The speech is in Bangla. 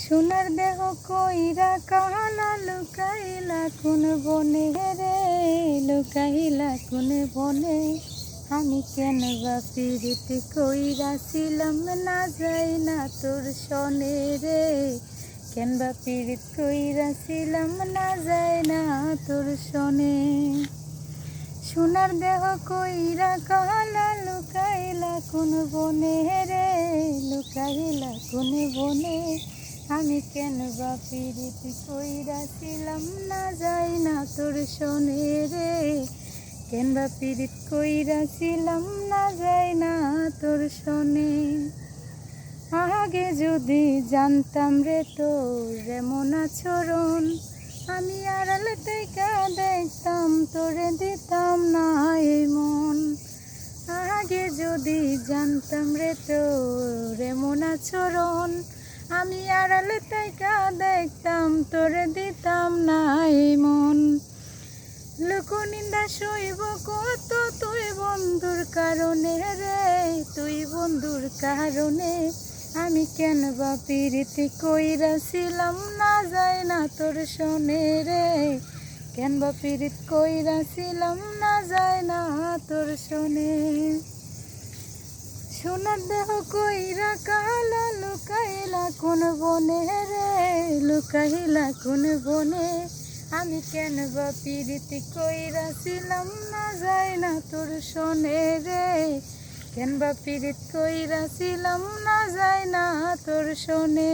সোনার দেহ কইরা কালা লুকাইলা কোন বনে রে, লুকাইলা কোন বনে। আমি কেন বা পীড়িত কইরাছিলাম না যাই না তোর সনে রে, কেন বা পীড়িত কইরাছিলাম না যাই না তোর সনে। সোনার দেহ কইরা কালা লুকাইলা কোন বনে রে, লুকাইলা কোন বনে। আমি কেন বা পীড়িত কইরাছিলাম না যাই না তোর সনে রে, কেন বা পীড়িত কইরাছিলাম না যাই না তোর সনে। আগে যদি জানতাম রে তোর এমন আচরণ, আমি আড়ালে থেকে দেখতাম তোরে দিতাম না এই মন। আগে যদি জানতাম রে তোর এমন আচরণ, আমি আড়ালে থেকে দেখতাম তোরে দিতাম না এই মন। লোকনিন্দা সইব কত তুই বন্ধুর কারণে রে, তুই বন্ধুর কারণে। আমি কেন বা পীড়িত কইরাছিলাম না যাই না তোর সনে রে, কেন বা পীড়িত কইরাছিলাম না যাই না তোর সনে। সোনার দেহ কইরা কালা লুকাইলা কোন বনে রে, লুকাইলা কোন বনে। আমি কেন বা পীড়িত কইরাছিলাম না যাই না তোর সনে রে, কেন বা পীড়িত কইরাছিলাম না যাই না তোর সনে।